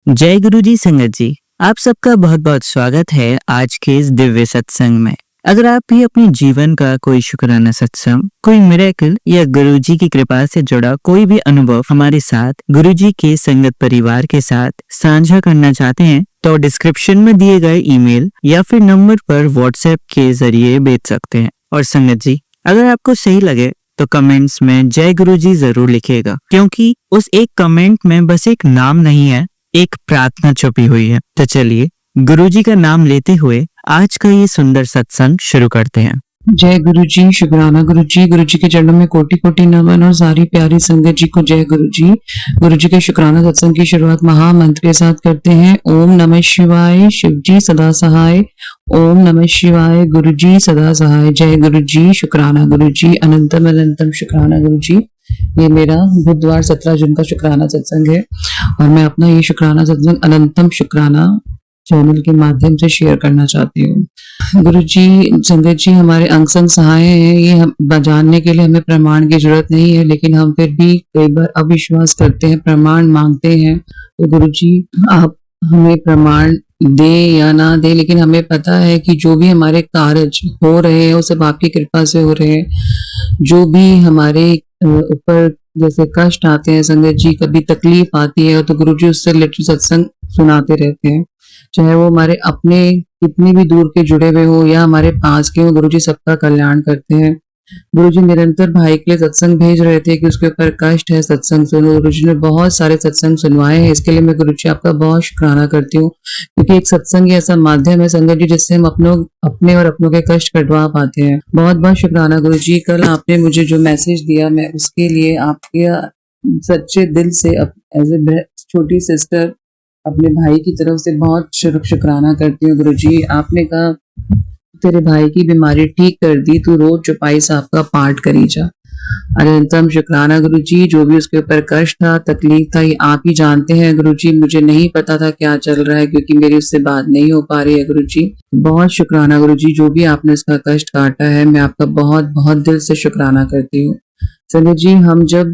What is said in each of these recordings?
जय गुरु जी संगत जी, आप सबका बहुत बहुत स्वागत है आज के इस दिव्य सत्संग में। अगर आप भी अपने जीवन का कोई शुक्राना सत्संग, कोई मिरेकल या गुरु जी की कृपा से जुड़ा कोई भी अनुभव हमारे साथ गुरु जी के संगत परिवार के साथ साझा करना चाहते हैं तो डिस्क्रिप्शन में दिए गए ईमेल या फिर नंबर पर व्हाट्सएप के जरिए भेज सकते हैं। और संगत जी, अगर आपको सही लगे तो कमेंट्स में जय गुरु जी जरूर लिखिएगा, क्योंकि उस एक कमेंट में बस एक नाम नहीं है, एक प्रार्थना छुपी हुई है। तो चलिए गुरुजी का नाम लेते हुए आज का ये सुंदर सत्संग शुरू करते हैं। जय गुरु जी, शुक्राना गुरु जी के चरणों में कोटि कोटि नमन और सारी प्यारी संगत जी को जय गुरु जी के शुक्राना सत्संग की शुरुआत महामंत्र के साथ करते हैं। ओम नमः शिवाय, शिव जी सदा सहाय। ओम नमः शिवाय, गुरु जी सदा सहाय। जय गुरु जी, शुक्राना गुरु जी, अनंतम अनंतम शुक्राना गुरु जी। ये मेरा बुधवार 17 जून का शुक्राना सत्संग है और मैं अपना ये शुक्राना सत्संग अनंतम शुक्राना चैनल के माध्यम से शेयर करना चाहती हूँ। गुरु जी, संगत जी हमारे अंग संग सहाय हैं। ये हम जानने के लिए हमें प्रमाण की जरूरत नहीं है, लेकिन हम फिर भी कई बार अविश्वास करते हैं, प्रमाण मांगते हैं। तो गुरु जी, आप हमें प्रमाण दे या ना दे, लेकिन हमें पता है कि जो भी हमारे कार्य हो रहे हैं वो सब आपकी कृपा से हो रहे हैं। जो भी हमारे ऊपर जैसे कष्ट आते हैं संगत जी, कभी तकलीफ आती है तो गुरु जी उससे रिलेटेड सत्संग सुनाते रहते हैं, चाहे वो हमारे अपने कितनी भी दूर के जुड़े हुए हो या हमारे पास के हो। गुरु जी सबका कल्याण करते हैं। गुरु जी निरंतर भाई के लिए सत्संग भेज रहे थे कि उसके ऊपर कष्ट है, सत्संग सुनो। गुरु जी ने बहुत सारे सत्संग सुनवाए हैं, इसके लिए मैं गुरु जी आपका बहुत शुक्राना करती हूँ, क्योंकि एक सत्संग ऐसा माध्यम है संगत जी जिससे हम अपने और अपनों के कष्ट कटवा पाते हैं। बहुत बहुत शुक्राना गुरु जी। कल आपने मुझे जो मैसेज दिया, मैं उसके लिए आपके सच्चे दिल से एज ए छोटी सिस्टर अपने भाई की तरफ से बहुत शुक्राना करती हूँ। गुरु जी, आपने कहा तेरे भाई की बीमारी ठीक कर दी, तू रोज चौपाई साहब का पाठ करी जा। अनंतम शुक्राना गुरु जी। जो भी उसके ऊपर कष्ट था, तकलीफ था, ये आप ही जानते हैं गुरु जी। मुझे नहीं पता था क्या चल रहा है, क्योंकि मेरी उससे बात नहीं हो पा रही है गुरु जी। बहुत शुक्राना गुरु जी, जो भी आपने उसका कष्ट काटा है, मैं आपका बहुत बहुत दिल से शुक्राना करती हूँ। संजय जी, हम जब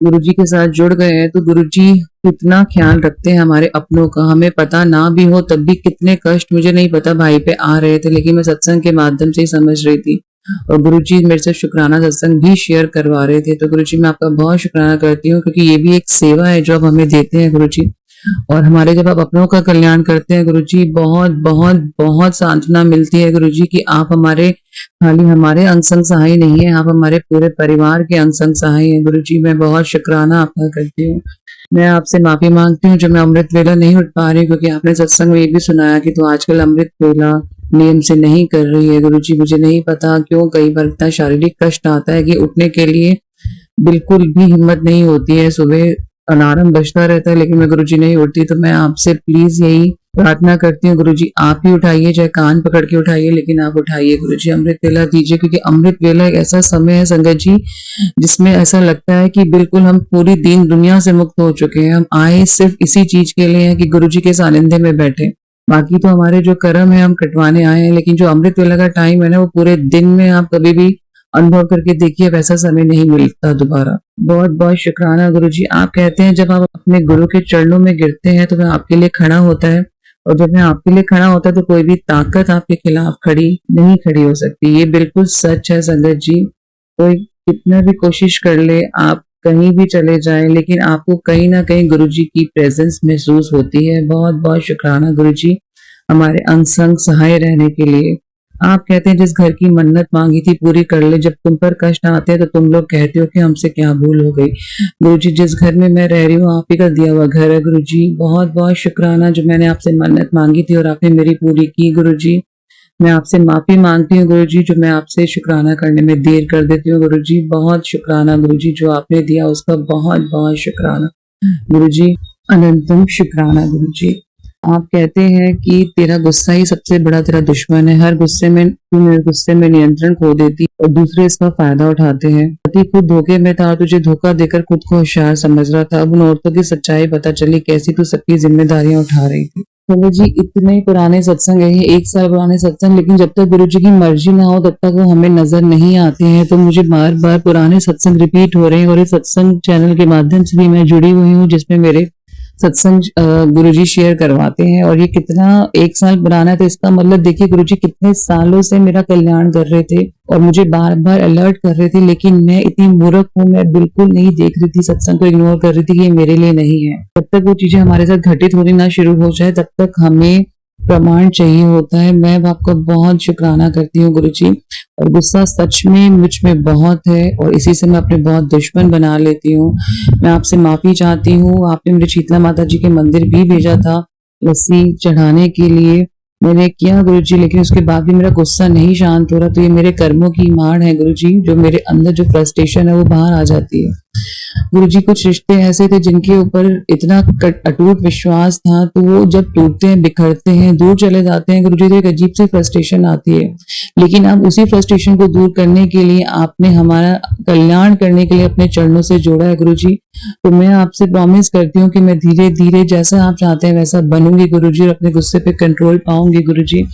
गुरु जी के साथ जुड़ गए हैं तो गुरु जी कितना ख्याल रखते हैं हमारे अपनों का। हमें पता ना भी हो तब भी कितने कष्ट मुझे नहीं पता भाई पे आ रहे थे, लेकिन मैं सत्संग के माध्यम से ही समझ रही थी और गुरु जी मेरे से शुक्राना सत्संग भी शेयर करवा रहे थे। तो गुरु जी, मैं आपका बहुत शुक्राना करती हूँ, क्योंकि ये भी एक सेवा है जो आप हमें देते हैं गुरु जी। और हमारे जब आप अपनों का कल्याण करते हैं गुरु जी, बहुत बहुत बहुत सांत्वना मिलती है गुरु जी, कि आप खाली हमारे अंग संग सहाय नहीं है, आप हमारे पूरे परिवार के अंग संग सहाय हैं गुरु जी। मैं बहुत शुक्राना आपका करती हूँ। मैं आपसे माफी मांगती हूँ जो मैं अमृत वेला नहीं उठ पा रही, क्योंकि आपने सत्संग में ये भी सुनाया कि तू आजकल अमृत वेला नियम से नहीं कर रही है गुरु जी। मुझे नहीं पता क्यों कई बार इतना शारीरिक कष्ट आता है कि उठने के लिए बिल्कुल भी हिम्मत नहीं होती है। सुबह अलार्म बजता रहता है लेकिन मैं गुरुजी नहीं उठती। तो मैं आपसे प्लीज यही प्रार्थना करती हूँ गुरुजी, आप ही उठाइए, चाहे कान पकड़ के उठाइए, लेकिन आप उठाइए गुरुजी, अमृत वेला दीजिए। क्योंकि अमृत वेला एक ऐसा समय है संगत जी जिसमें ऐसा लगता है कि बिल्कुल हम पूरी दीन दुनिया से मुक्त हो चुके हैं। हम आए सिर्फ इसी चीज के लिए हैं कि गुरुजी के सानिध्य में बैठे। बाकी तो हमारे जो कर्म है हम कटवाने आए हैं, लेकिन जो अमृत वेला का टाइम है ना, वो पूरे दिन में आप कभी भी अनुभव करके देखिए, वैसा समय नहीं मिलता दोबारा। बहुत बहुत शुक्राना गुरुजी। आप कहते हैं जब आप अपने गुरु के चरणों में गिरते हैं तो वह आपके लिए खड़ा होता है, और जब वह आपके लिए खड़ा होता है तो कोई भी ताकत आपके खिलाफ नहीं खड़ी हो सकती। ये बिल्कुल सच है संगत जी। कोई कितना भी कोशिश कर ले, आप कहीं भी चले जाएं, लेकिन आपको कहीं ना कहीं गुरुजी की प्रेजेंस महसूस होती है। बहुत बहुत शुक्राना गुरुजी हमारे अंग संग सहाय रहने के लिए। आप कहते हैं जिस घर की मन्नत मांगी थी पूरी कर ले। जब तुम पर कष्ट आते हैं तो तुम लोग कहते हो कि हमसे क्या भूल हो गई। गुरुजी, जिस घर में मैं रह रही हूँ आप ही का दिया हुआ घर है गुरुजी। बहुत बहुत शुक्राना जो मैंने आपसे मन्नत मांगी थी और आपने मेरी पूरी की गुरुजी। मैं आपसे माफी मांगती हूँ गुरुजी जो मैं आपसे शुक्राना करने में देर कर देती हूँ गुरुजी। बहुत शुक्राना गुरुजी, जो आपने दिया उसका बहुत बहुत शुक्राना गुरुजी। अनंतम शुक्राना गुरुजी। आप कहते हैं कि तेरा गुस्सा ही सबसे बड़ा तेरा दुश्मन है। हर गुस्से में तू मेरे गुस्से में नियंत्रण खो देती और दूसरे इसका फायदा उठाते हैं। पति खुद धोखे में था, तुझे धोखा देकर खुद को होशियार समझ रहा था। अब उन औरतों की सच्चाई पता चली, कैसी तू सबकी जिम्मेदारियां उठा रही थी। गुरु जी, इतने पुराने सत्संग है, 1 साल पुराने सत्संग, लेकिन जब तक गुरु जी की मर्जी ना हो तब तक वो हमें नजर नहीं आते हैं। तो मुझे बार बार पुराने सत्संग रिपीट हो रहे हैं, और इस सत्संग चैनल के माध्यम से भी मैं जुड़ी हुई हूँ जिसमें मेरे सत्संग गुरुजी शेयर करवाते हैं, और ये कितना 1 साल पुराना है, तो इसका मतलब देखिए गुरुजी कितने सालों से मेरा कल्याण कर रहे थे और मुझे बार बार अलर्ट कर रहे थे, लेकिन मैं इतनी मूर्ख हूँ, मैं बिल्कुल नहीं देख रही थी, सत्संग को इग्नोर कर रही थी कि ये मेरे लिए नहीं है। जब तक वो चीजें हमारे साथ घटित होनी ना शुरू हो जाए तब तक हमें प्रमाण चाहिए होता है। मैं आपका बहुत शुक्राना करती हूँ गुरुजी, और गुस्सा सच में मुझ में बहुत है और इसी से मैं अपने बहुत दुश्मन बना लेती हूँ। मैं आपसे माफी चाहती हूँ। आपने मुझे शीतला माता जी के मंदिर भी भेजा था लस्सी चढ़ाने के लिए, मैंने किया गुरुजी, लेकिन उसके बाद भी मेरा गुस्सा नहीं शांत हो रहा। तो ये मेरे कर्मों की मार है गुरुजी, जो मेरे अंदर जो फ्रस्ट्रेशन है वो बाहर आ जाती है। गुरुजी कुछ रिश्ते ऐसे थे जिनके ऊपर इतना अटूट विश्वास था, तो वो जब टूटते हैं, बिखरते हैं, दूर चले जाते हैं गुरुजी, तो एक अजीब सी फ्रस्ट्रेशन आती है। लेकिन अब उसी फ्रस्ट्रेशन को दूर करने के लिए आपने हमारा कल्याण करने के लिए अपने चरणों से जोड़ा है गुरुजी। तो मैं आपसे प्रॉमिस करती हूँ कि मैं धीरे धीरे जैसा आप चाहते हैं वैसा बनूंगी गुरुजी, और अपने गुस्से पे कंट्रोल पाऊंगी गुरुजी।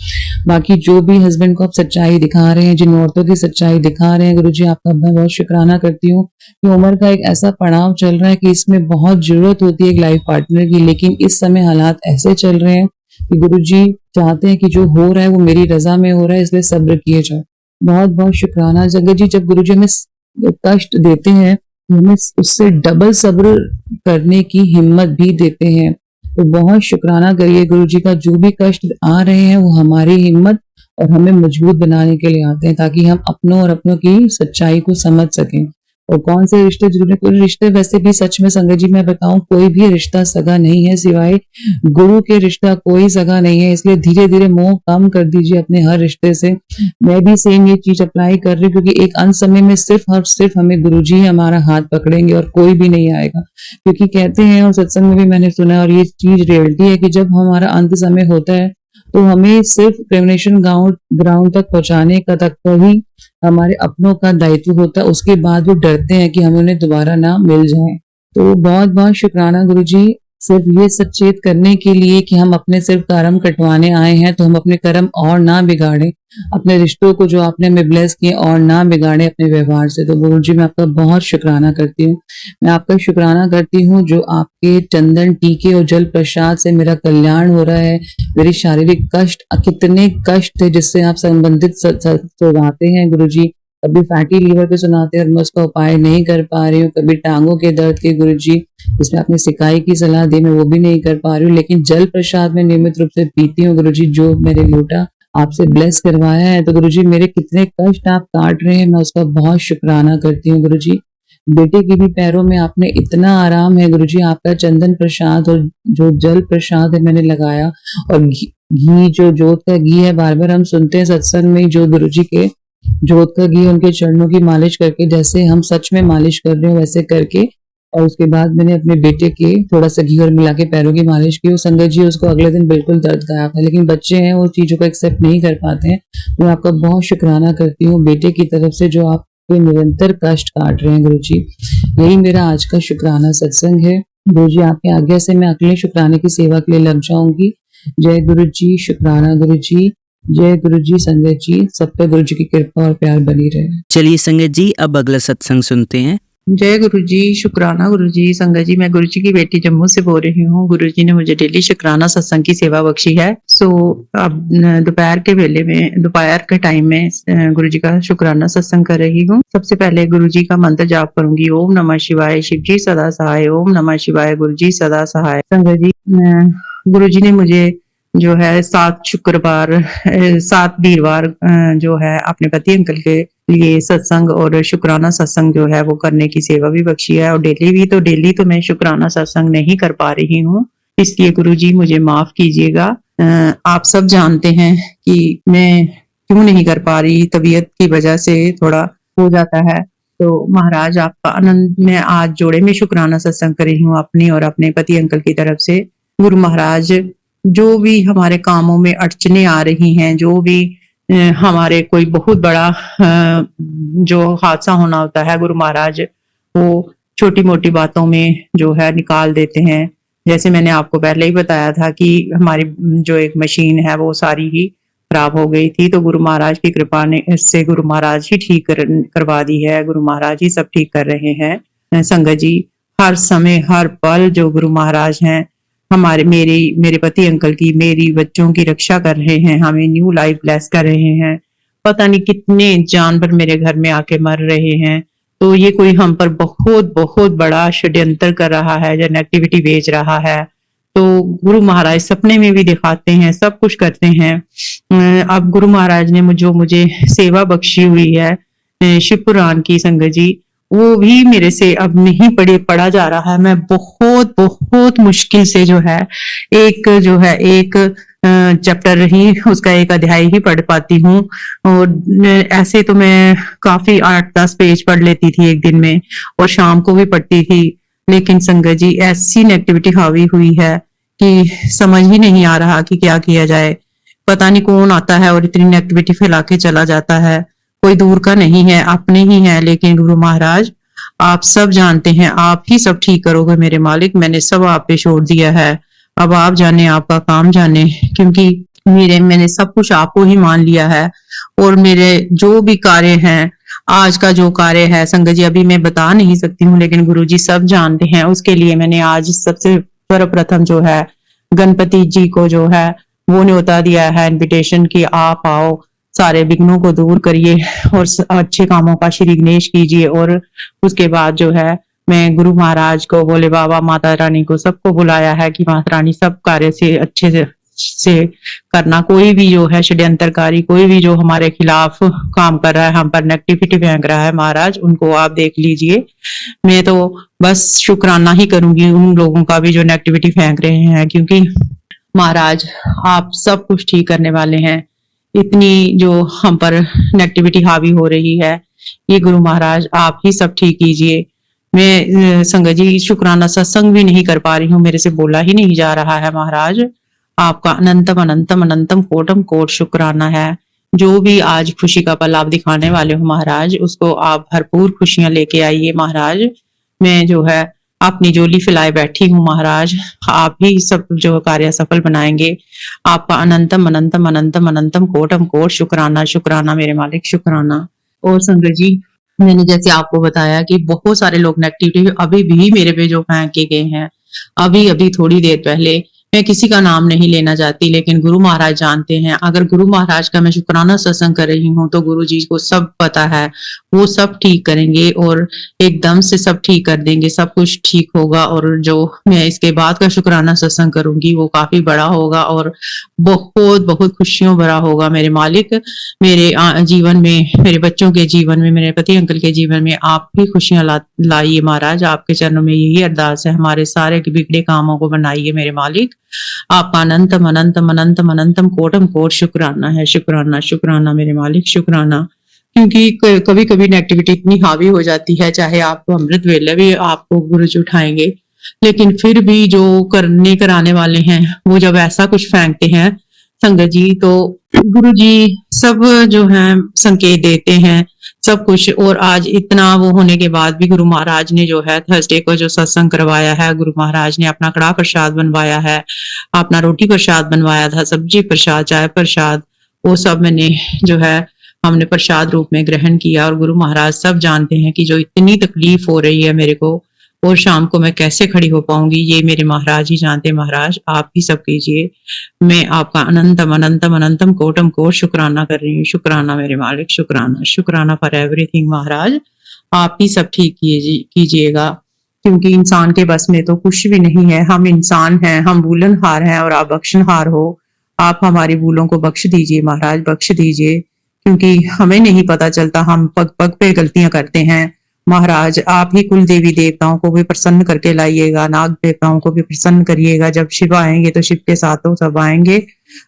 बाकी जो भी हस्बैंड को आप सच्चाई दिखा रहे हैं, जिन औरतों की सच्चाई दिखा रहे हैं गुरुजी, आपका मैं बहुत शुक्राना करती हूँ कि उम्र का एक ऐसा पड़ाव चल रहा है कि इसमें बहुत जरूरत होती है एक लाइफ पार्टनर की, लेकिन इस समय हालात ऐसे चल रहे हैं कि गुरुजी चाहते हैं कि जो हो रहा है वो मेरी रजा में हो रहा है, इसलिए सब्र किए जाओ। बहुत बहुत शुक्राना जगत जी। जब गुरुजी हमें कष्ट देते हैं तो हमें उससे डबल सब्र करने की हिम्मत भी देते हैं। तो बहुत शुक्राना करिए गुरुजी का, जो भी कष्ट आ रहे हैं वो हमारी हिम्मत और हमें मजबूत बनाने के लिए आते हैं, ताकि हम अपनों और अपनों की सच्चाई को समझ सकें। और कौन से रिश्ते जरूरी, कोई रिश्ते वैसे भी सच में संगत जी मैं बताऊं, कोई भी रिश्ता सगा नहीं है, सिवाय गुरु के रिश्ता कोई सगा नहीं है। इसलिए धीरे धीरे मोह कम कर दीजिए अपने हर रिश्ते से। मैं भी सेम ये चीज अप्लाई कर रही हूँ, क्योंकि एक अंत समय में सिर्फ और सिर्फ हमें गुरु जी हमारा हाथ पकड़ेंगे और कोई भी नहीं आएगा। क्योंकि कहते हैं, और सत्संग में भी मैंने सुना है, और ये चीज रियलिटी है, कि जब हमारा अंत समय होता है तो हमें सिर्फ क्रिमिनेशन ग्राउंड तक पहुंचाने का तक ही हमारे अपनों का दायित्व होता है। उसके बाद वो डरते हैं कि हमें उन्हें दोबारा ना मिल जाए। तो बहुत बहुत शुक्राना गुरुजी, सिर्फ ये सचेत करने के लिए कि हम अपने सिर्फ कर्म कटवाने आए हैं, तो हम अपने कर्म और ना बिगाड़े, अपने रिश्तों को जो आपने हमें ब्लेस किए और ना बिगाड़े अपने व्यवहार से। तो गुरुजी मैं आपका बहुत शुक्राना करती हूँ। मैं आपका शुक्राना करती हूँ जो आपके चंदन टीके और जल प्रसाद से मेरा कल्याण हो रहा है। मेरी शारीरिक कष्ट, कितने कष्ट थे जिससे आप संबंधित सुनाते हैं गुरुजी। कभी फैटी लीवर के सुनाते हैं और मैं उसका उपाय नहीं कर पा रही हूँ, कभी टांगों के दर्द के गुरुजी जिसमें आपने सिकाई की सलाह दी, मैं वो भी नहीं कर पा रही हूँ। लेकिन जल प्रसाद में नियमित रूप से पीती हूँ गुरुजी, जो मेरे लोटा आपसे ब्लेस करवाया है। तो गुरुजी मेरे कितने कष्ट आप काट रहे हैं, मैं उसका बहुत शुक्राना करती हूँ गुरुजी। बेटे के भी पैरों में आपने इतना आराम है गुरुजी, आपका चंदन प्रसाद और जो जल प्रसाद है मैंने लगाया, और घी जो जोत का घी है, बार बार हम सुनते हैं सत्संग में, जो गुरुजी के जोत का घी उनके चरणों की मालिश करके, जैसे हम सच में मालिश कर रहे हो वैसे करके, और उसके बाद मैंने अपने बेटे के थोड़ा सा घी और मिला के पैरों की मालिश की। वो संगत जी उसको अगले दिन बिल्कुल दर्द गायब था, लेकिन बच्चे हैं वो चीजों को एक्सेप्ट नहीं कर पाते हैं। मैं आपका बहुत शुक्राना करती हूँ बेटे की तरफ से, जो आपके निरंतर कष्ट काट रहे हैं गुरुजी। यही मेरा आज का शुक्राना सत्संग है गुरुजी। आपके आज्ञा से मैं अगले शुक्राने की सेवा के लिए लग जाऊंगी। जय गुरु जी, शुक्राना गुरु जी, जय गुरु जी। संगत जी सब पे गुरु जी की कृपा और प्यार बनी रहे। चलिए संगत जी अब अगला सत्संग सुनते हैं। जय गुरु जी, शुक्राना गुरु जी। संगत जी मैं गुरु जी की बेटी जम्मू से बोल रही हूँ। गुरु जी ने मुझे डेली शुक्राना सत्संग की सेवा बख्शी है। अब दोपहर के वेले में, दोपहर के टाइम में गुरु जी का शुक्राना सत्संग कर रही हूँ। सबसे पहले गुरु जी का मंत्र जाप करूंगी। ओम नमः शिवाय, शिव जी सदा सहाय। ओम नमः शिवाय, गुरु जी सदा सहाय। संगत जी गुरु जी ने मुझे जो है 7 वीरवार जो है अपने पति अंकल के लिए सत्संग और शुक्राना सत्संग जो है वो करने की सेवा भी बख्शी है। और डेली तो मैं शुक्राना सत्संग नहीं कर पा रही हूँ, इसलिए गुरुजी मुझे माफ कीजिएगा। आप सब जानते हैं कि मैं क्यों नहीं कर पा रही, तबीयत की वजह से थोड़ा हो जाता है। तो महाराज आपका आनंद, मैं आज जोड़े में शुक्राना सत्संग कर रही हूँ अपनी और अपने पति अंकल की तरफ से। गुरु महाराज जो भी हमारे कामों में अड़चने आ रही हैं, जो भी हमारे कोई बहुत बड़ा जो हादसा होना होता है, गुरु महाराज वो छोटी मोटी बातों में जो है निकाल देते हैं। जैसे मैंने आपको पहले ही बताया था कि हमारी जो एक मशीन है वो सारी ही खराब हो गई थी, तो गुरु महाराज की कृपा ने इससे गुरु महाराज ही ठीक करवा दी है। गुरु महाराज ही सब ठीक कर रहे हैं। संगत जी हर समय हर पल जो गुरु महाराज हैं मेरे पति अंकल की, मेरी बच्चों की रक्षा कर रहे हैं, हमें न्यू लाइफ ब्लेस कर रहे हैं। पता नहीं कितने जानवर मेरे घर में आके मर रहे हैं। तो ये कोई हम पर बहुत बहुत बड़ा षड्यंत्र कर रहा है, जो नेगेटिविटी भेज रहा है। तो गुरु महाराज सपने में भी दिखाते हैं, सब कुछ करते हैं। अब गुरु महाराज ने मुझे सेवा बख्शी हुई है शिव पुराण की, संगत जी, वो भी मेरे से अब नहीं पढ़ा जा रहा है। मैं बहुत बहुत मुश्किल से जो है एक चैप्टर ही, उसका एक अध्याय ही पढ़ पाती हूँ। और ऐसे तो मैं काफी 8-10 पेज पढ़ लेती थी एक दिन में, और शाम को भी पढ़ती थी। लेकिन संगत जी, ऐसी नेगेटिविटी हावी हुई है कि समझ ही नहीं आ रहा कि क्या किया जाए। पता नहीं कौन आता है और इतनी नेगेटिविटी फैला के चला जाता है। कोई दूर का नहीं है, अपने ही है। लेकिन गुरु महाराज, आप सब जानते हैं, आप ही सब ठीक करोगे मेरे मालिक। मैंने सब आप पे छोड़ दिया है। अब आप जाने, आपका काम जाने, क्योंकि मैंने सब कुछ आपको ही मान लिया है। और मेरे जो भी कार्य हैं, आज का जो कार्य है संगत जी, अभी मैं बता नहीं सकती हूँ, लेकिन गुरुजी सब जानते हैं। उसके लिए मैंने आज सबसे सर्वप्रथम जो है गणपति जी को जो है वो न्योता दिया है, इनविटेशन, की आप आओ, सारे विघ्नों को दूर करिए और अच्छे कामों का श्री गणेश कीजिए। और उसके बाद जो है मैं गुरु महाराज को, भोले बाबा, माता रानी को, सबको बुलाया है कि माता रानी सब कार्य से अच्छे से करना। कोई भी जो है षड्यंत्रकारी, कोई भी जो हमारे खिलाफ काम कर रहा है, हम पर नेगेटिविटी फेंक रहा है, महाराज उनको आप देख लीजिए। मैं तो बस शुक्राना ही करूंगी उन लोगों का भी जो नेगेटिविटी फेंक रहे हैं, क्योंकि महाराज आप सब कुछ ठीक करने वाले हैं। इतनी जो हम पर नेगेटिविटी हावी हो रही है, ये गुरु महाराज आप ही सब ठीक कीजिए। मैं संगत जी शुक्राना सत्संग भी नहीं कर पा रही हूँ, मेरे से बोला ही नहीं जा रहा है। महाराज आपका अनंतम अनंतम अनंतम कोटम कोट शुक्राना है। जो भी आज खुशी का पल आप दिखाने वाले हो महाराज, उसको आप भरपूर खुशियां लेके आइए महाराज। मैं जो है अपनी झोली फैलाए बैठी हूँ महाराज, आप ही सब जो कार्य सफल बनाएंगे। आपका अनंतम अनंतम अनंतम अनंतम कोटम कोट शुक्राना शुक्राना मेरे मालिक, शुक्राना। और संगत जी, मैंने जैसे आपको बताया कि बहुत सारे लोग नेगेटिविटी अभी भी मेरे पे जो फेंक के गए हैं, अभी अभी थोड़ी देर पहले, मैं किसी का नाम नहीं लेना चाहती, लेकिन गुरु महाराज जानते हैं। अगर गुरु महाराज का मैं शुक्राना सत्संग कर रही हूँ तो गुरु जी को सब पता है, वो सब ठीक करेंगे और एकदम से सब ठीक कर देंगे, सब कुछ ठीक होगा। और जो मैं इसके बाद का शुक्राना सत्संग करूंगी वो काफी बड़ा होगा और बहुत बहुत खुशियों भरा होगा मेरे मालिक। मेरे जीवन में, मेरे बच्चों के जीवन में, मेरे पति अंकल के जीवन में आप भी खुशियां लाइए महाराज। आपके चरणों में यही अरदास है, हमारे सारे बिगड़े कामों को बनाइए मेरे मालिक। आपका अनंतम अनंतम अनंतम अनंतम कोटम कोट शुक्राना है, शुक्राना शुक्राना मेरे मालिक, शुक्राना। क्योंकि कभी कभी नेगेटिविटी इतनी हावी हो जाती है, चाहे आपको अमृत वेले भी आपको गुरु जी उठाएंगे, लेकिन फिर भी जो करने कराने वाले हैं वो जब ऐसा कुछ फेंकते हैं संगत जी, तो गुरु जी सब जो है संकेत देते हैं सब कुछ। और आज इतना वो होने के बाद भी गुरु महाराज ने जो है थर्सडे को जो सत्संग करवाया है, गुरु महाराज ने अपना कड़ा प्रसाद बनवाया है, अपना रोटी प्रसाद बनवाया था, सब्जी प्रसाद, चाय प्रसाद, वो सब मैंने जो है हमने प्रसाद रूप में ग्रहण किया। और गुरु महाराज सब जानते हैं कि जो इतनी तकलीफ हो रही है मेरे को, और शाम को मैं कैसे खड़ी हो पाऊंगी, ये मेरे महाराज ही जानते। महाराज आप ही सब कीजिए। मैं आपका अनंतम अनंतम अनंतम कोटम कोट शुक्राना कर रही हूँ, शुक्राना मेरे मालिक, शुक्राना शुक्राना फॉर एवरीथिंग महाराज। आप ही सब ठीक कीजिएगा, क्योंकि इंसान के बस में तो कुछ भी नहीं है। हम इंसान हैं, हम भूलनहार हैं और आप बख्शनहार हो। आप हमारी भूलों को बख्श दीजिए महाराज, बख्श दीजिए, क्योंकि हमें नहीं पता चलता, हम पग पग पे गलतियां करते हैं। महाराज आप ही कुल देवी देवताओं को भी प्रसन्न करके लाइएगा, नाग देवताओं को भी प्रसन्न करिएगा। जब शिव आएंगे तो शिव के साथ तो सब आएंगे,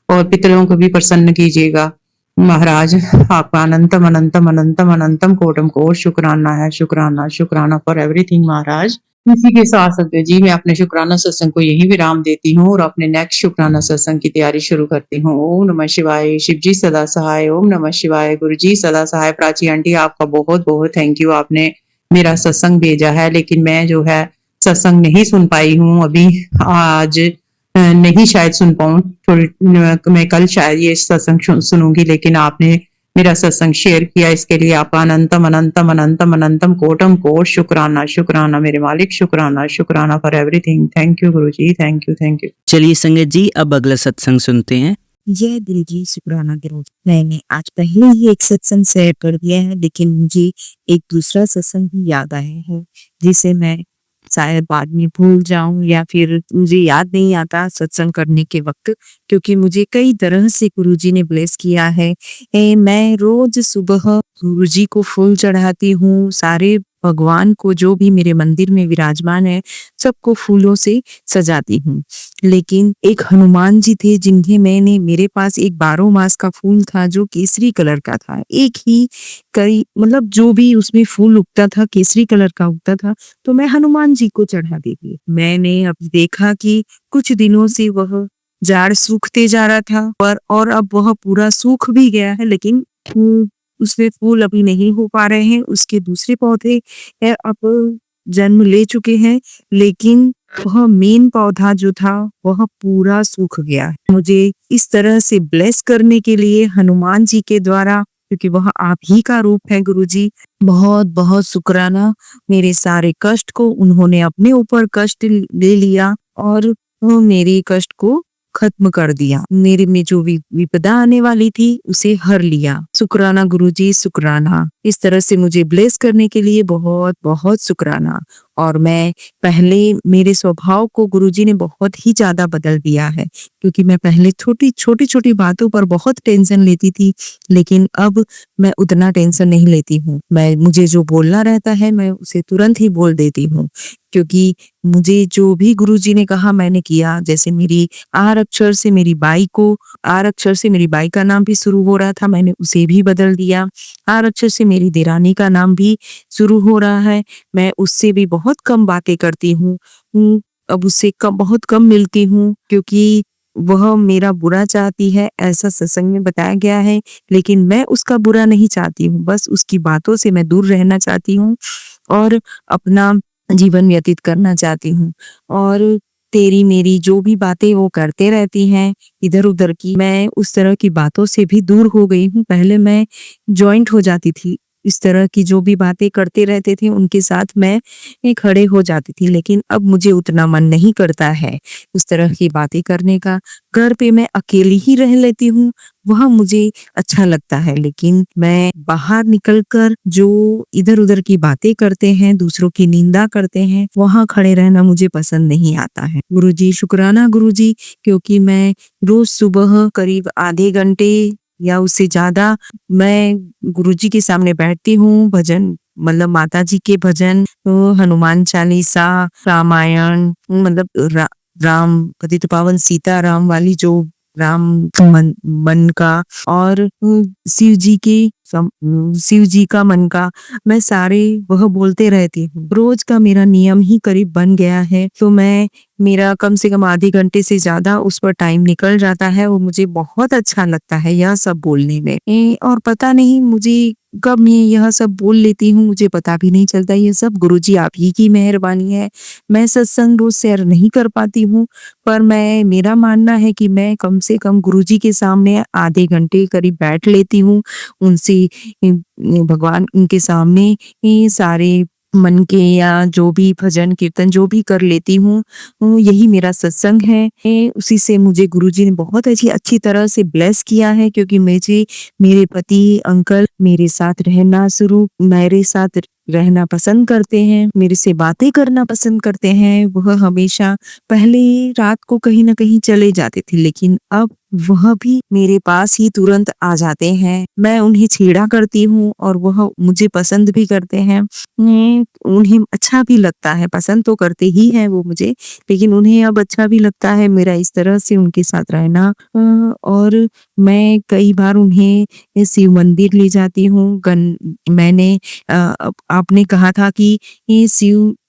और पितरों को भी प्रसन्न कीजिएगा महाराज। आपका अनंतम अनंतम अनंतम अनंतम कोटम कोट शुक्राना है, शुक्राना शुक्राना फॉर एवरीथिंग महाराज। इसी के साथ सत्य जी मैं अपने शुक्राना सत्संग को यही विराम देती हूँ और अपने नेक्स्ट शुक्राना सत्संग की तैयारी शुरू करती हूँ। ओम नमः शिवाय, शिव जी सदा सहाय। ओम नमः शिवाय, गुरु जी सदा सहाय। प्राची आंटी आपका बहुत बहुत थैंक यू, आपने मेरा सत्संग भेजा है, लेकिन मैं जो है सत्संग नहीं सुन पाई हूँ अभी, आज नहीं शायद सुन पाऊँ, थोड़ी मैं कल शायद ये सत्संग सुनूंगी, लेकिन आपने मेरा सत्संग शेयर किया, इसके लिए आपका अनंतम अनंतम अनंतम अनंतम कोटम कोट शुक्राना शुक्राना मेरे मालिक, शुक्राना शुक्राना for everything. Thank you Guru ji, thank you, thank you. चलिए संगत जी, अब अगला सत्संग सुनते हैं। जय दिल जी, शुक्राना गुरु। मैंने आज पहले ही एक सत्संग शेयर कर दिया है, लेकिन मुझे एक दूसरा सत्संग भी याद आया है, जिसे मैं शायद बाद में भूल जाऊं या फिर मुझे याद नहीं आता सत्संग करने के वक्त, क्योंकि मुझे कई तरह से गुरुजी ने ब्लेस किया है। मैं रोज सुबह गुरुजी को फूल चढ़ाती हूँ। सारे भगवान को, जो भी मेरे मंदिर में विराजमान है, सबको फूलों से सजाती हूँ। लेकिन एक हनुमान जी थे, जिन्हें मेरे पास एक 12 मास का फूल था जो केसरी कलर का था। एक ही कई मतलब जो भी उसमें फूल उगता था केसरी कलर का उगता था, तो मैं हनुमान जी को चढ़ा देती। मैंने अब देखा कि कुछ दिनों से वह झाड़ सूखते जा रहा था और अब वह पूरा सूख भी गया है, लेकिन उसमें फूल अभी नहीं हो पा रहे हैं। उसके दूसरे पौधे अब जन्म ले चुके हैं, लेकिन वह मेन पौधा जो था वह पूरा सूख गया है। मुझे इस तरह से ब्लेस करने के लिए हनुमान जी के द्वारा, क्योंकि वह आप ही का रूप है गुरुजी, बहुत बहुत शुक्राना। मेरे सारे कष्ट को उन्होंने अपने ऊपर कष्ट ले लिया और वो मेरे कष्ट को खत्म कर दिया। मेरे में जो विपदा आने वाली थी उसे हर लिया। शुक्राना गुरुजी, शुक्राना। इस तरह से मुझे ब्लेस करने के लिए बहुत बहुत शुक्राना। और मैं पहले मेरे स्वभाव को गुरुजी ने बहुत ही ज्यादा बदल दिया है, क्योंकि मैं पहले छोटी छोटी बातों पर बहुत टेंशन लेती थी, लेकिन अब मैं उतना टेंशन नहीं लेती हूँ। मुझे जो बोलना रहता है मैं उसे तुरंत ही बोल देती हूँ, क्योंकि मुझे जो भी गुरुजी ने कहा मैंने किया। जैसे मेरी आर अक्षर से मेरी बाई का नाम भी शुरू हो रहा था, मैंने उसे भी बदल दिया। आर अक्षर से मेरी देरानी का नाम भी शुरू हो रहा है, मैं उससे भी बहुत कम बातें करती हूँ। अब उससे बहुत कम मिलती हूँ, क्योंकि वह मेरा बुरा चाहती है, ऐसा सत्संग में बताया गया है। लेकिन मैं उसका बुरा नहीं चाहती हूँ, बस उसकी बातों से मैं दूर रहना चाहती हूँ और अपना जीवन व्यतीत करना चाहती हूँ। और तेरी मेरी जो भी बातें वो करते रहती हैं इधर उधर की, मैं उस तरह की बातों से भी दूर हो गई हूँ। पहले मैं जॉइंट हो जाती थी, इस तरह की जो भी बातें करते रहते थे उनके साथ मैं खड़े हो जाती थी, लेकिन अब मुझे उतना मन नहीं करता है उस तरह की बातें करने का। घर पे मैं अकेली ही रह लेती हूँ, वह मुझे अच्छा लगता है, लेकिन मैं बाहर निकलकर जो इधर उधर की बातें करते हैं, दूसरों की निंदा करते हैं, वहां खड़े रहना मुझे पसंद नहीं आता है। गुरुजी, शुक्राना गुरुजी, क्योंकि मैं रोज सुबह करीब आधे घंटे या उससे ज्यादा मैं गुरुजी के सामने बैठती हूँ। भजन मतलब माता जी के भजन, हनुमान चालीसा, रामायण, मतलब राम पतित पावन सीता राम वाली जो राम मन का, और शिव जी का मन का, मैं सारे वह बोलते रहती हूँ। रोज का मेरा नियम ही करीब बन गया है, तो मेरा कम से कम आधे घंटे से ज्यादा उस पर टाइम निकल जाता है। वो मुझे बहुत अच्छा लगता है यह सब बोलने में। और पता नहीं मुझे कब मैं यह सब बोल लेती हूँ, मुझे पता भी नहीं चलता। ये सब गुरुजी आप ही की मेहरबानी है। मैं सत्संग रोज शेयर नहीं कर पाती हूँ, पर मेरा मानना है कि मैं कम से कम गुरुजी के सामने आधे घंटे करीब बैठ लेती हूँ। उनसे भगवान उनके सामने सारे मन के या जो भी भजन कीर्तन जो भी कर लेती हूँ, यही मेरा सत्संग है। उसी से मुझे गुरुजी ने बहुत अच्छी तरह से ब्लेस किया है, क्योंकि मेरे पति अंकल मेरे साथ रहना पसंद करते हैं, मेरे से बातें करना पसंद करते हैं। वह हमेशा पहले रात को कहीं ना कहीं चले जाते थे, लेकिन अब वह भी मेरे पास ही तुरंत आ जाते हैं। मैं उन्हें छेड़ा करती हूँ और वह मुझे पसंद भी करते हैं। उन्हें अच्छा भी लगता है, पसंद तो करते ही हैं वो मुझे, लेकिन उन्हें अब अच्छा भी लगता है मेरा इस तरह से उनके साथ रहना। और मैं कई बार उन्हें शिव मंदिर ले जाती हूँ। मैंने आपने कहा था कि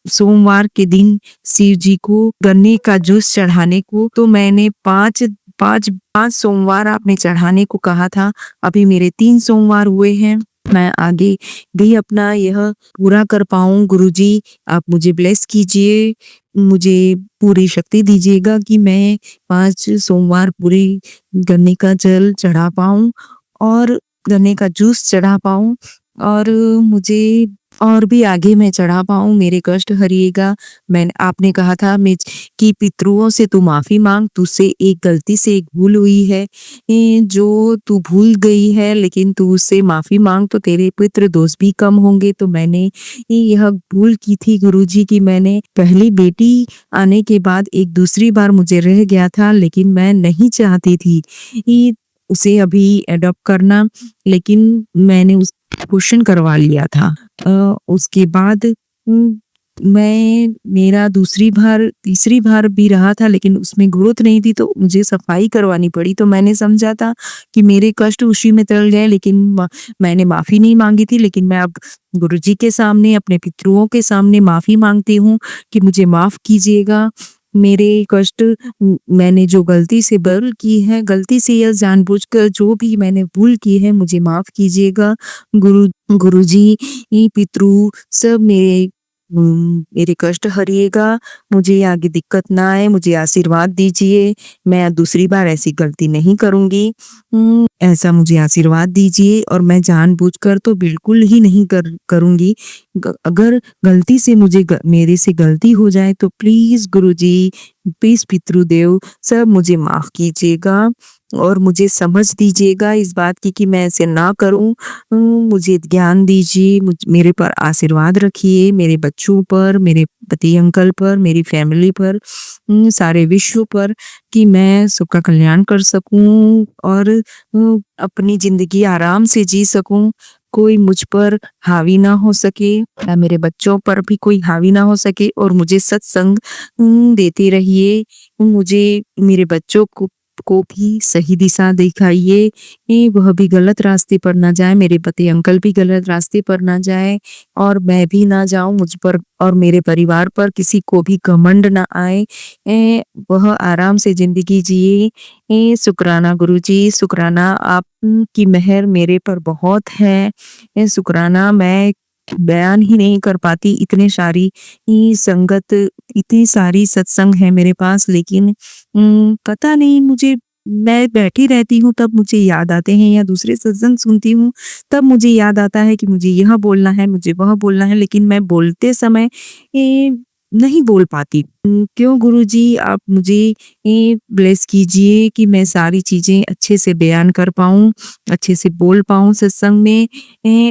सोमवार के दिन शिव जी को गन्ने का जूस चढ़ाने को, तो मैंने पांच सोमवार आपने चढ़ाने को कहा था। अभी मेरे 3 सोमवार हुए हैं। मैं आगे भी अपना यह पूरा कर पाऊं। गुरुजी आप मुझे ब्लेस कीजिए, मुझे पूरी शक्ति दीजिएगा कि मैं 5 सोमवार पूरी गन्ने का जल चढ़ा पाऊं। और गन्ने का जूस चढ़ा पाऊँ और मुझे और भी आगे मैं चढ़ा पाऊँ, मेरे कष्ट हरिएगा। आपने कहा था कि पितरुओं से तू माफ़ी माँग, तुझसे एक गलती से एक भूल हुई है, जो तू भूल गई है, लेकिन तू उससे माफ़ी माँग तो तेरे पितृ दोष भी कम होंगे। तो मैंने यह भूल की थी गुरुजी कि मैंने पहली बेटी आने के बाद एक दूसरी बार मुझे रह गया था, लेकिन मैं नहीं चाहती थी उसे अभी एडॉप्ट करना, लेकिन मैंने उस पोषण करवा लिया था। उसके बाद मेरा दूसरी बार तीसरी बार भी रहा था, लेकिन उसमें ग्रोथ नहीं थी, तो मुझे सफाई करवानी पड़ी। तो मैंने समझा था कि मेरे कष्ट उसी में टल गए, लेकिन मैंने माफ़ी नहीं माँगी थी। लेकिन मैं अब गुरुजी के सामने, अपने पितरुओं के सामने माफ़ी माँगती हूँ कि मुझे माफ़ कीजिएगा। मेरे कष्ट मैंने जो गलती से भूल की है, गलती से या जानबूझकर जो भी मैंने भूल की है, मुझे माफ़ कीजिएगा। गुरुजी, पितरु सब मेरे कष्ट हरिएगा, मुझे आगे दिक्कत ना आए, मुझे आशीर्वाद दीजिए। मैं दूसरी बार ऐसी गलती नहीं करूँगी। ऐसा मुझे आशीर्वाद दीजिए और मैं जानबूझकर तो बिल्कुल ही नहीं करूँगी। अगर गलती से मेरे से गलती हो जाए तो प्लीज़ गुरुजी, प्लीज़ पितृदेव सब मुझे माफ़ कीजिएगा और मुझे समझ दीजिएगा इस बात की कि मैं ऐसे ना करूँ। मुझे ज्ञान दीजिए, मेरे पर आशीर्वाद रखिए, मेरे बच्चों पर, मेरे पति अंकल पर, मेरी फैमिली पर, सारे विश्व पर, कि मैं सबका कल्याण कर सकूँ और अपनी ज़िंदगी आराम से जी सकूँ। कोई मुझ पर हावी ना हो सके, या मेरे बच्चों पर भी कोई हावी ना हो सके, और मुझे सत्संग देते रहिए। मुझे, मेरे बच्चों को भी सही दिशा दिखाइए, वह भी गलत रास्ते पर ना जाए, मेरे पति अंकल भी गलत रास्ते पर ना जाए और मैं भी ना जाऊं। मुझ पर और मेरे परिवार पर किसी को भी घमंड ना आए, वह आराम से जिंदगी जिए। शुक्राना गुरुजी, शुक्राना, आपकी मेहर मेरे पर बहुत है। शुक्राना, मैं बयान ही नहीं कर पाती, इतने सारी संगत, इतनी सारी सत्संग है मेरे पास, लेकिन पता नहीं, मैं बैठी रहती हूँ तब मुझे याद आते हैं, या दूसरे सत्संग सुनती हूँ तब मुझे याद आता है कि मुझे यह बोलना है, मुझे वह बोलना है, लेकिन मैं बोलते समय नहीं बोल पाती। क्यों गुरुजी, आप मुझे ब्लेस कीजिए कि मैं सारी चीजें अच्छे से बयान कर पाऊँ, अच्छे से बोल पाऊँ सत्संग में।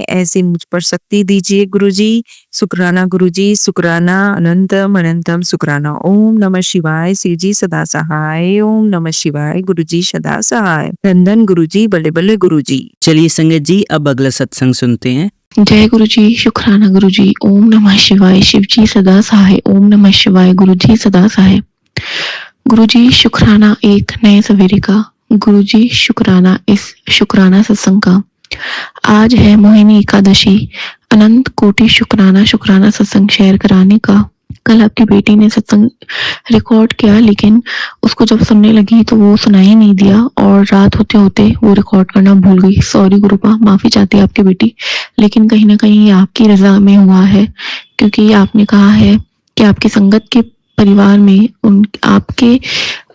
ऐसे मुझ पर शक्ति दीजिए गुरुजी। शुक्राना गुरुजी, शुक्राना, अनंतम अनंतम शुक्राना। ओम नमः शिवाय, शिव जी सदा सहाय। ओम नमः शिवाय, गुरुजी सदा सहाय। नंदन गुरुजी, बल्ले बल्ले गुरुजी। चलिए संगत जी, अब अगला सत्संग सुनते हैं। जय गुरु जी, शुक्राना गुरु जी। ओम नमः शिवाय, शिव जी सदा सहाय। ओम नमः शिवाय, गुरु जी सदा सहाय। गुरु जी, शुक्राना एक नए सवेरे का। गुरु जी, शुक्राना इस शुक्राना सत्संग का। आज है मोहिनी एकादशी। अनंत कोटि शुक्राना, शुक्राना सत्संग शेयर कराने का। कल आपकी बेटी ने सत्संग रिकॉर्ड किया, लेकिन उसको जब सुनने लगी तो वो सुना ही नहीं दिया और रात होते होते वो रिकॉर्ड करना भूल गई। सॉरी गुरुपा, माफी चाहती है आपकी बेटी, लेकिन कहीं ना कहीं ये आपकी रजा में हुआ है, क्योंकि आपने कहा है कि आपकी संगत के परिवार में आपके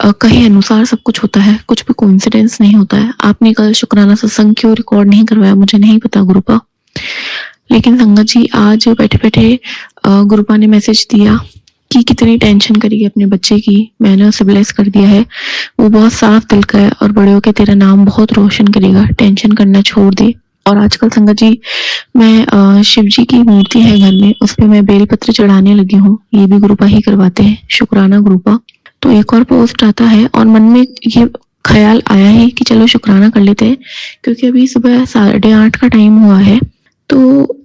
कहे अनुसार सब कुछ होता है, कुछ भी कोइंसिडेंस नहीं होता है। आपने कल शुक्राना सत्संग क्यों रिकॉर्ड नहीं करवाया मुझे नहीं पता गुरुपा, लेकिन संगत जी आज बैठे बैठे गुरुपा ने मैसेज दिया कि कितनी टेंशन करेगी अपने बच्चे की। मैंने उसे ब्लेस कर दिया है, वो बहुत साफ दिल का है और बड़े होकर तेरा नाम बहुत रोशन करेगा, टेंशन करना छोड़ दे। और आजकल संगत जी, मैं शिव जी की मूर्ति है घर में, उस पर मैं बेलपत्र चढ़ाने लगी हूँ। ये भी गुरुपा ही करवाते हैं, शुक्राना गुरुपा। तो एक और पोस्ट आता है और मन में ये ख्याल आया है कि चलो शुक्राना कर लेते हैं, क्योंकि अभी सुबह 8:30 का टाइम हुआ है, तो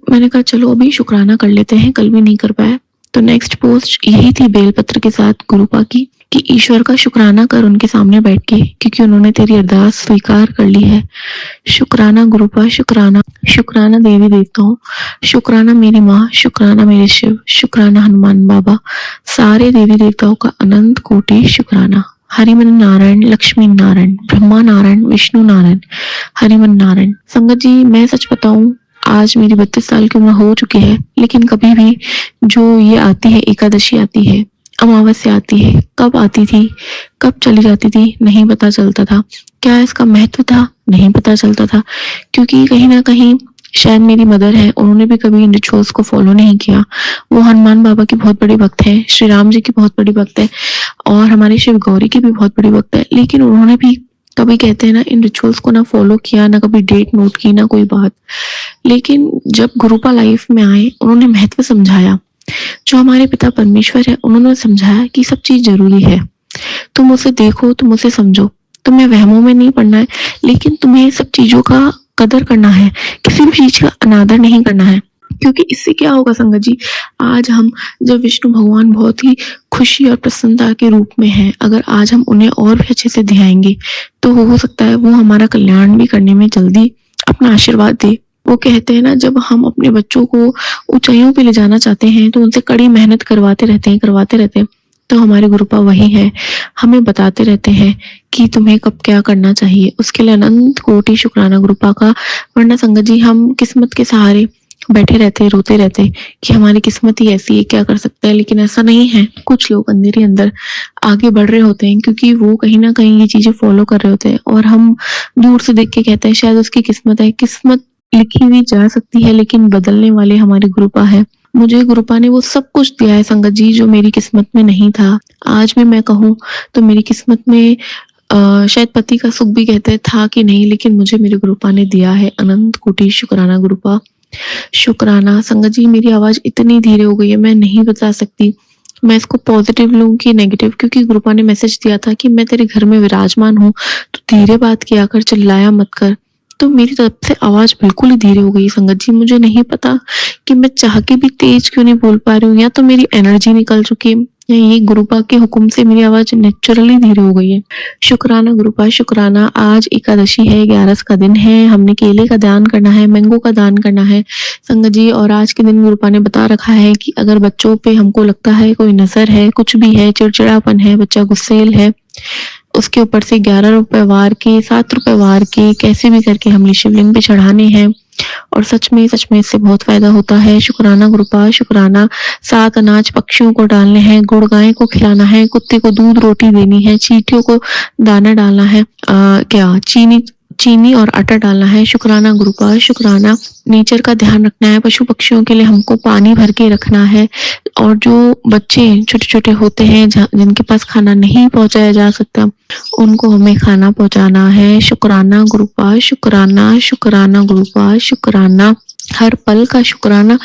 मैंने कहा चलो अभी शुक्राना कर लेते हैं, कल भी नहीं कर पाया। तो नेक्स्ट पोस्ट यही थी बेलपत्र के साथ गुरुपा की, कि ईश्वर का शुक्राना कर उनके सामने बैठ के, क्योंकि उन्होंने तेरी अरदास स्वीकार कर ली है। शुक्राना गुरुपा, शुक्राना, शुक्राना देवी देवताओं, शुक्राना मेरी माँ, शुक्राना मेरे शिव, शुक्राना हनुमान बाबा, सारे देवी देवताओं का अनंत कोटि शुक्राना। हरिमन नारायण, लक्ष्मी नारायण, ब्रह्मा नारायण, विष्णु नारायण, हरिमन नारायण। संगत जी, मैं सच बताऊं, आज मेरी 32 साल की उम्र हो चुकी है, लेकिन कभी भी जो ये आती है, एकादशी आती है, अमावस्या आती है, कब आती थी कब चली जाती थी नहीं पता चलता था। क्या इसका महत्व था नहीं पता चलता था, क्योंकि कहीं ना कहीं शायद मेरी मदर है, उन्होंने भी कभी इन रिचुअल्स को फॉलो नहीं किया। वो हनुमान बाबा की बहुत बड़ी भक्त है, श्री राम जी की बहुत बड़ी भक्त है, और हमारे शिव गौरी की भी बहुत बड़ी भक्त है, लेकिन उन्होंने भी कभी कहते हैं ना इन रिचुअल्स को ना फॉलो किया, ना कभी डेट नोट की, ना कोई बात। लेकिन जब गुरुपा लाइफ में आए, उन्होंने महत्व समझाया। जो हमारे पिता परमेश्वर है, उन्होंने समझाया कि सब चीज जरूरी है, तुम उसे देखो, तुम उसे समझो, तुम्हें वहमों में नहीं पड़ना है, लेकिन तुम्हें सब चीजों का कदर करना है, किसी भी चीज का अनादर नहीं करना है। क्योंकि इससे क्या होगा संगत जी, आज हम जब विष्णु भगवान बहुत ही खुशी और प्रसन्नता के रूप में हैं, अगर आज हम उन्हें और भी अच्छे से ध्याएंगे तो हो सकता है वो हमारा कल्याण भी करने में जल्दी अपना आशीर्वाद दे। वो कहते हैं ना, जब हम अपने बच्चों को ऊंचाइयों पे ले जाना चाहते हैं तो उनसे कड़ी मेहनत करवाते रहते हैं। तो हमारे गुरुपा वही है, हमें बताते रहते हैं कि तुम्हें कब क्या करना चाहिए। उसके लिए अनंत कोटि शुक्राना गुरुपा का। वरना संगत जी हम किस्मत के सहारे बैठे रहते, रोते रहते कि हमारी किस्मत ही ऐसी है, क्या कर सकते हैं। लेकिन ऐसा नहीं है, कुछ लोग अंदर ही अंदर आगे बढ़ रहे होते हैं, क्योंकि वो कहीं ना कहीं ये चीजें फॉलो कर रहे होते हैं, और हम दूर से देख के कहते हैं शायद उसकी किस्मत है। किस्मत लिखी हुई जा सकती है, लेकिन बदलने वाले हमारे गुरुपा है। मुझे गुरुपा ने वो सब कुछ दिया है संगत जी, जो मेरी किस्मत में नहीं था। आज भी मैं कहूँ तो मेरी किस्मत में शायद पति का सुख भी कहते था कि नहीं, लेकिन मुझे मेरे गुरुपा ने दिया है। अनंत कोटि शुक्राना गुरुपा, शुक्राना। संगत जी मेरी आवाज इतनी धीरे हो गई है, मैं नहीं बता सकती मैं इसको पॉजिटिव लूं कि नेगेटिव, क्योंकि गुरुपा ने मैसेज दिया था कि मैं तेरे घर में विराजमान हूँ, तो धीरे बात किया कर, चिल्लाया मत कर। तो मेरी तरफ से आवाज बिल्कुल ही धीरे हो गई संगत जी। मुझे नहीं पता कि मैं चाह के भी तेज क्यों नहीं बोल पा रही हूँ, या तो मेरी एनर्जी निकल चुकी है, या ये गुरुपा के हुक्म से मेरी आवाज नेचुरली धीरे हो गई है। शुक्राना गुरुपा, शुक्राना। आज एकादशी है, 11 का दिन है, हमने केले का दान करना है, मैंगो का दान करना है संगत जी। और आज के दिन गुरुपा ने बता रखा है कि अगर बच्चों पे हमको लगता है कोई नजर है, कुछ भी है, चिड़चिड़ापन है, बच्चा गुस्सेल है, उसके ऊपर से 11 रुपए वार के, 7 रुपए वार के, कैसे भी करके हमने शिवलिंग पे चढ़ाने हैं, और सच में इससे बहुत फायदा होता है। शुक्राना गुरुपा, शुक्राना। 7 अनाज पक्षियों को डालने हैं, गुड़ गाय को खिलाना है, कुत्ते को दूध रोटी देनी है, चींटियों को दाना डालना है, चीनी और आटा डालना है। शुक्राना गुरुपा, शुक्राना। नेचर का ध्यान रखना है, पशु पक्षियों के लिए हमको पानी भर के रखना है, और जो बच्चे छोटे छोटे होते हैं जिनके पास खाना नहीं पहुंचाया जा सकता, उनको हमें खाना पहुंचाना है। शुक्राना गुरुपा, शुक्राना, शुक्राना गुरुपा, शुक्राना। हर पल का शुक्राना,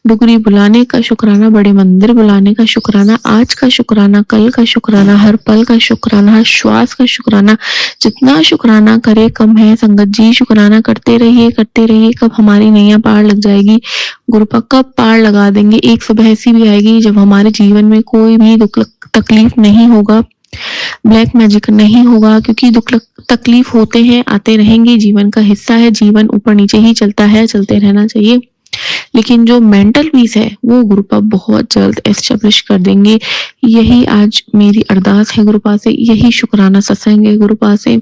डुगरी बुलाने का शुक्राना, बड़े मंदिर बुलाने का शुक्राना, आज का शुक्राना, कल का शुक्राना, हर पल का शुक्राना, हर श्वास का शुक्राना। जितना शुक्राना करे कम है संगत जी, शुक्राना करते रहिए। कब हमारी नैया पार लग जाएगी गुरुपा, कब पार लगा देंगे। एक सुबह ऐसी भी आएगी जब हमारे जीवन में कोई भी दुख तकलीफ नहीं होगा, ब्लैक मैजिक नहीं होगा, क्योंकि दुख तकलीफ होते हैं, आते रहेंगे, जीवन का हिस्सा है, जीवन ऊपर नीचे ही चलता है, चलते रहना चाहिए। लेकिन जो मेंटल पीस है वो गुरुपा बहुत जल्द एस्टेब्लिश कर देंगे। यही आज मेरी अरदास है गुरुपा से, यही शुक्राना सत्संग है गुरुपा से।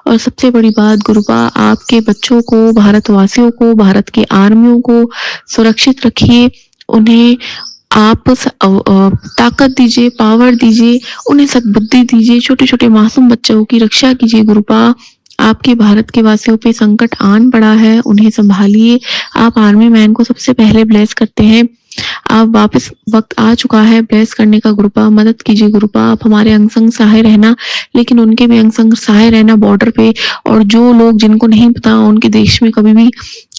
और सबसे बड़ी बात गुरुपा, आपके बच्चों को, भारतवासियों को, भारत के आर्मियों को सुरक्षित रखिए, उन्हें आप ताकत दीजिए, पावर दीजिए, उन्हें सद्बुद्धि दीजिए, छोटे छोटे मासूम बच्चों की रक्षा कीजिए गुरुपा। आपके भारत के वासियों पे संकट आन पड़ा है, उन्हें संभालिए। आप आर्मी मैन को सबसे पहले ब्लेस करते हैं, आप वापस वक्त आ चुका है ब्लेस करने का गुरुपा, मदद कीजिए गुरुपा। आप हमारे अंग संग सहाय रहना, लेकिन उनके भी अंग संग सहाय रहना बॉर्डर पे। और जो लोग जिनको नहीं पता उनके देश में कभी भी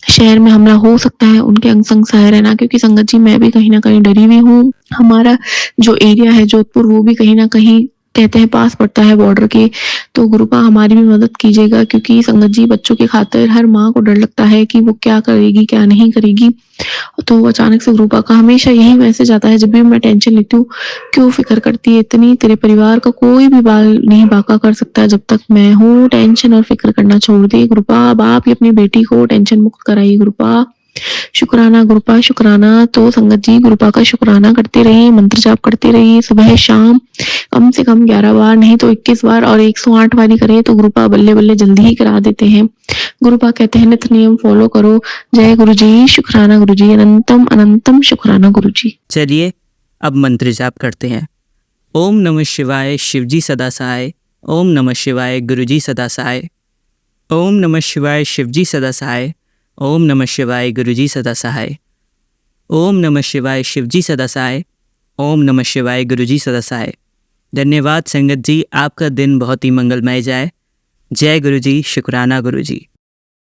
शहर में हमला हो सकता है, उनके अंग संग सहाय रहना, क्योंकि संगत जी मैं भी कहीं ना कहीं डरी हुई हूँ। हमारा जो एरिया है जोधपुर, वो भी कहीं ना कहीं कहते हैं पास पड़ता है बॉर्डर के, तो गुरुपा हमारी भी मदद कीजिएगा, क्योंकि संगत जी बच्चों के खातिर हर माँ को डर लगता है कि वो क्या करेगी क्या नहीं करेगी। तो अचानक से गुरुपा का हमेशा यही मैसेज आता है जब भी मैं टेंशन लेती हूँ, क्यों फिक्र करती है इतनी, तेरे परिवार का कोई भी बाल नहीं बाका कर सकता जब तक मैं हूँ, टेंशन और फिक्र करना छोड़ दे गुरुपा। अब आप ही अपनी बेटी को टेंशन मुक्त कराइए गुरुपा। शुक्राना गुरुपा, शुक्राना। तो संगत जी गुरुपा का शुक्राना करते रहिए, मंत्र जाप करते रहिए, सुबह शाम कम से कम 11 बार, नहीं तो 21 बार, और 108 बारी करे तो गुरुपा बल्ले बल्ले जल्दी ही करा देते हैं। गुरुपा कहते हैं नित्य नियम फॉलो करो। जय गुरु जी, शुक्राना गुरु जी, अनंतम अनंतम शुक्राना गुरु जी। चलिए अब मंत्र जाप करते हैं। ओम नमः शिवाय, शिवजी सदा सहाय। ओम नमः शिवाय, गुरुजी सदा सहाय। ओम नमः शिवाय शिवजी सदा सहाय। ओम नमः शिवाय गुरुजी सदा सहाय। ओम नमः शिवाय शिवजी सदा सहाय। ओम नमः शिवाय गुरुजी सदा सहाय। धन्यवाद संगत जी, आपका दिन बहुत ही मंगलमय जाए। जय गुरुजी, शुक्राना गुरुजी।